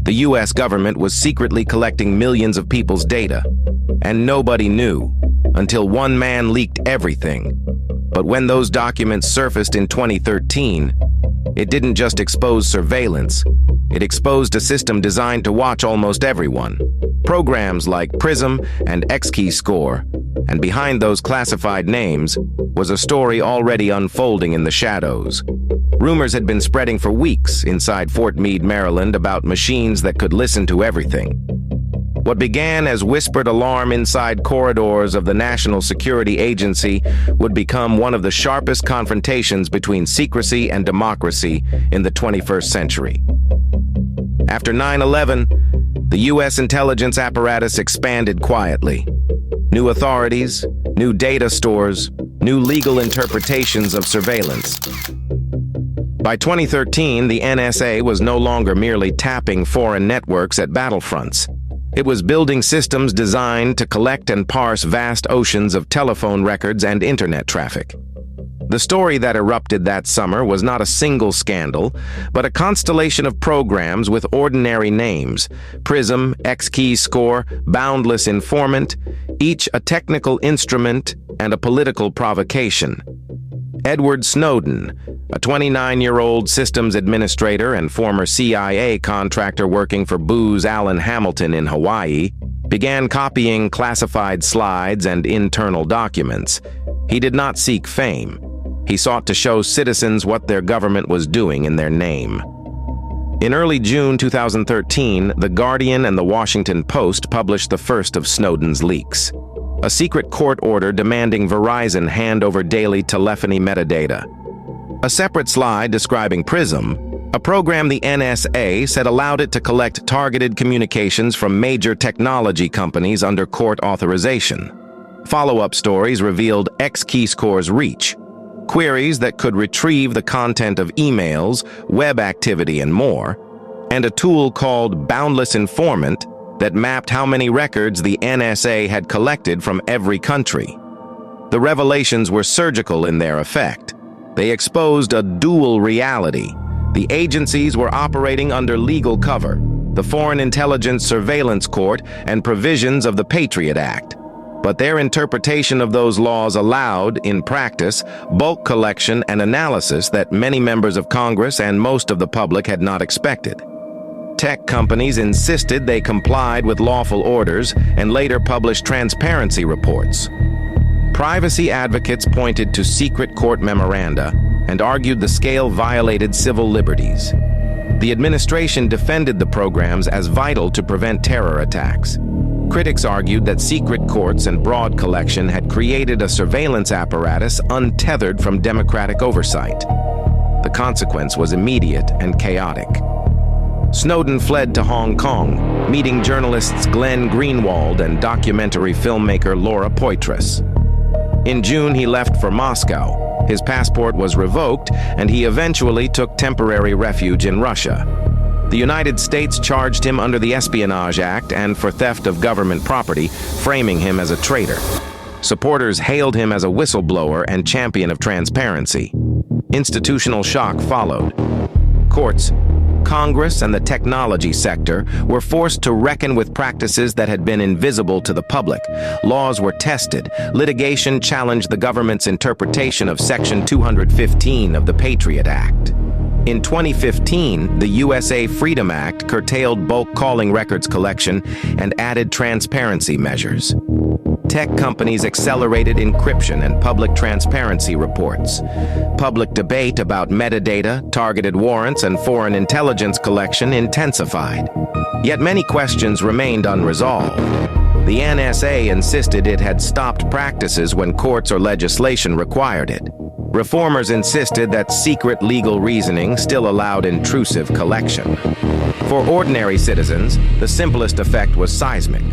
The US government was secretly collecting millions of people's data, and nobody knew until one man leaked everything. But when those documents surfaced in 2013, it didn't just expose surveillance, it exposed a system designed to watch almost everyone. Programs like PRISM and XKEYSCORE, and behind those classified names was a story already unfolding in the shadows. Rumors had been spreading for weeks inside Fort Meade, Maryland, about machines that could listen to everything. What began as whispered alarm inside corridors of the National Security Agency would become one of the sharpest confrontations between secrecy and democracy in the 21st century. After 9/11, the U.S. intelligence apparatus expanded quietly. New authorities, new data stores, new legal interpretations of surveillance. By 2013, the NSA was no longer merely tapping foreign networks at battlefronts. It was building systems designed to collect and parse vast oceans of telephone records and internet traffic. The story that erupted that summer was not a single scandal, but a constellation of programs with ordinary names: PRISM, XKEYSCORE, Boundless Informant, each a technical instrument and a political provocation. Edward Snowden, a 29-year-old systems administrator and former CIA contractor working for Booz Allen Hamilton in Hawaii, began copying classified slides and internal documents. He did not seek fame. He sought to show citizens what their government was doing in their name. In early June 2013, The Guardian and The Washington Post published the first of Snowden's leaks. A secret court order demanding Verizon hand over daily telephony metadata. A separate slide describing PRISM, a program the NSA said allowed it to collect targeted communications from major technology companies under court authorization. Follow-up stories revealed XKeyscore's reach, queries that could retrieve the content of emails, web activity, and more, and a tool called Boundless Informant that mapped how many records the NSA had collected from every country. The revelations were surgical in their effect. They exposed a dual reality. The agencies were operating under legal cover, the Foreign Intelligence Surveillance Court and provisions of the Patriot Act. But their interpretation of those laws allowed, in practice, bulk collection and analysis that many members of Congress and most of the public had not expected. Tech companies insisted they complied with lawful orders and later published transparency reports. Privacy advocates pointed to secret court memoranda and argued the scale violated civil liberties. The administration defended the programs as vital to prevent terror attacks. Critics argued that secret courts and broad collection had created a surveillance apparatus untethered from democratic oversight. The consequence was immediate and chaotic. Snowden fled to Hong Kong, meeting journalists Glenn Greenwald and documentary filmmaker Laura Poitras. In June, he left for Moscow. His passport was revoked, and he eventually took temporary refuge in Russia. The United States charged him under the Espionage Act and for theft of government property, framing him as a traitor. Supporters hailed him as a whistleblower and champion of transparency. Institutional shock followed. Courts, Congress, and the technology sector were forced to reckon with practices that had been invisible to the public. Laws were tested. Litigation challenged the government's interpretation of Section 215 of the Patriot Act. In 2015, the USA Freedom Act curtailed bulk calling records collection and added transparency measures. Tech companies accelerated encryption and public transparency reports. Public debate about metadata, targeted warrants, and foreign intelligence collection intensified. Yet many questions remained unresolved. The NSA insisted it had stopped practices when courts or legislation required it. Reformers insisted that secret legal reasoning still allowed intrusive collection. For ordinary citizens, the simplest effect was seismic.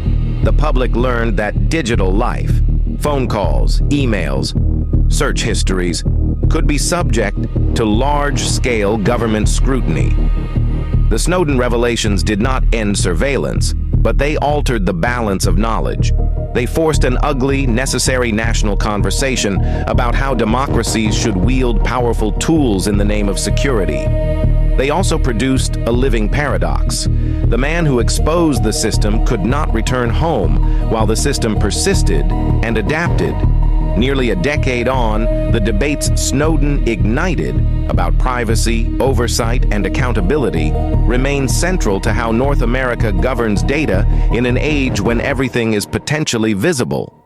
The public learned that digital life, phone calls, emails, search histories, could be subject to large-scale government scrutiny. The Snowden revelations did not end surveillance, but they altered the balance of knowledge. They forced an ugly, necessary national conversation about how democracies should wield powerful tools in the name of security. They also produced a living paradox. The man who exposed the system could not return home, while the system persisted and adapted. Nearly a decade on, the debates Snowden ignited about privacy, oversight, and accountability remain central to how North America governs data in an age when everything is potentially visible.